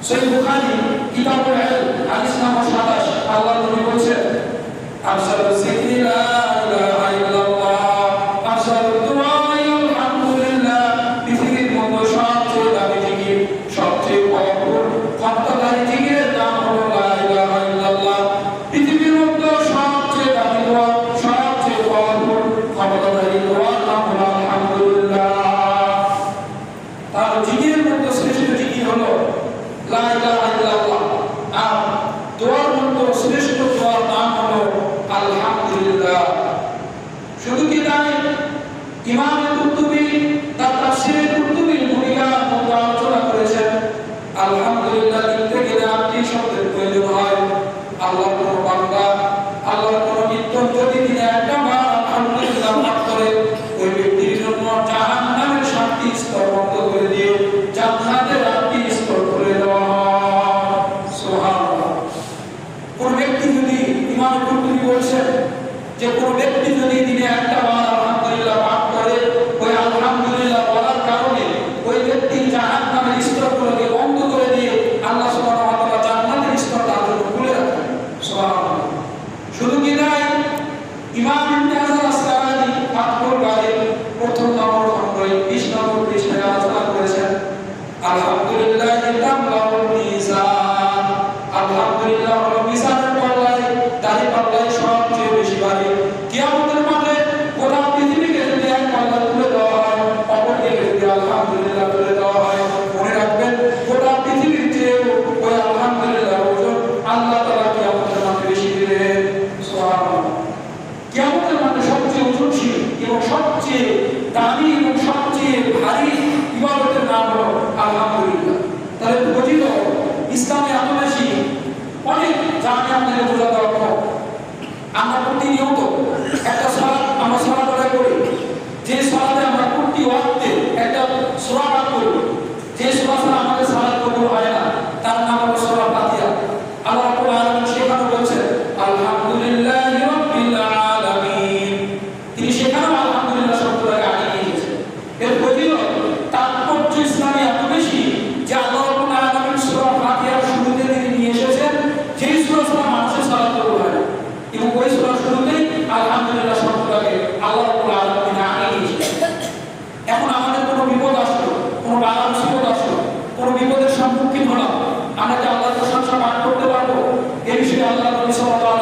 সহিহ বুখারী কিতাবুল ইলম হাদিস নম্বর 27 আল্লাহ নবী বলেছেন আফসালু যিকরি লা ইলাহা ইল্লাল্লাহ আফসালু দুআ আলহামদুলিল্লাহ। পৃথিবীর মধ্যে সবচেয়ে দামি জিকির, সবচেয়ে পবিত্র ক্ষমতাধারী জিকিরের নাম হলো লা ইলাহা ইল্লাল্লাহ। পৃথিবীর মধ্যে সবচেয়ে দামি দোয়া, সবচেয়ে পবিত্র ক্ষমতাধারী দোয়ার নাম হলো আলহামদুলিল্লাহ। তার জিকিরের মধ্যে শ্রেষ্ঠ জিকির হলো লা ইলাহা ইল্লাল্লাহ, আর দোয়ার মধ্যে শ্রেষ্ঠ দোয়ার নাম হলো আলহামদুলিল্লাহ। শুধু কি তাই, ইমাম কুরতুবী তার তাফসীরে কুরতুবীর ভূমিকার মধ্যে আলোচনা করেছেন আলহামদুলিল্লাহ লিখতে গেলে আপনি শব্দের প্রয়োজন হয়। আল্লাহর কোন বান্দা, আল্লাহর কোন নিত্যম যদি তিনি একটা বার আলহামদুলিল্লাহ পাঠ করে, ওই ব্যক্তির জন্য জাহান্নামের 7টি স্তর বন্ধ করে দিয়ে জান্নাতের 8টি স্তর করে দেওয়া হয়। সুবহানাল্লাহ। কোন ব্যক্তি যদি, ইমাম কুরতুবী বলেছেন যে কোন ব্যক্তি যদি দিনে একটা বার আলহামদুলিল্লাহ পাঠ করে, ওই আলহামদুলিল্লাহ বলার কারণে ওই ব্যক্তি জাহান্নামের স্তরগুলোকে বন্ধ করে দিয়ে আল্লাহ সুবহানাহু ওয়া তাআলা জান্নাতের স্তর তার জন্য খুলে রাখেন। সুবহানাল্লাহ। শুধু কি তাই, ইমাম ইবনে হাজার আসকালানী ফাতহুল বারীর প্রথম নম্বর খণ্ড 20 নম্বর পৃষ্ঠায় আলোচনা করেছেন আলহামদুলিল্লাহ তামলাউল মিজান। আলহামদুলিল্লাহ হলো মিজানের পাল্লায়, দাড়ি পাল্লায় সবচেয়ে বেশি ভারী। কিয়ামতের মাঠে গোটা পৃথিবীকে যদি এক পাল্লা তুলে দেওয়া হয়, অপর দিকে যদি আলহামদুলিল্লাহ তুলে দেওয়া হয়, মনে রাখবেন গোটা পৃথিবীর চেয়ে ওই আলহামদুলিল্লাহ ওজন আল্লাহ তাআলা কিয়ামতের মাঠে বেশি দিবেন। সুবহানাল্লাহ। কিয়ামতের মাঠে সবচেয়ে ওজনশীল এবং সবচেয়ে দামি এবং সবচেয়ে ভারী ইবাদতের নাম হলো আলহামদুলিল্লাহ। তাহলে বুঝিল ইসলামে এত বেশি অনেক জানে আমাদের বোঝা দরকার। আমরা প্রতিনিয়ত একটা সালাত, আমরা সালাত আদায় করি, যে সালাতে আমরা প্রতি ওয়াক্তে একটা সূরা পাঠ করি, যে সূরা ছাড়া আমাদের সালাত কবুল হয় না, তার নাম হলো সূরা ফাতিহা। আল্লাহ রাব্বুল আলামিন সেখানে বলেছেন আলহামদুলিল্লাহি রাব্বিল আলামিন। তিনি সেখানেও আলহামদুলিল্লাহ শব্দটাকে আগে নিয়ে গেছেন। এর ফজিলত, তাৎপর্য ইসলামে এত বেশি যে আল্লাহ রাব্বুল আলামিন সূরা ফাতিহার শুরুতে তিনি নিয়ে এসেছেন যেই সূরা ছাড়া মানুষের সালাত কবুল হয় না, এবং ওই সূরার শুরুতেই আলহামদুলিল্লাহ শব্দটাকে আল্লাহ রাব্বুল আলামিন আগে নিয়ে এসেছেন। এখন আমাদের কোনো বিপদ আসলো, কোনো বাধা মুসিবত আসলো, কোনো বিপদের সম্মুখীন হলাম, আমরা কি আল্লাহর প্রশংসা পাঠ করতে পারবো? এই বিষয়ে আল্লাহ নবী সাল্লাল্লাহু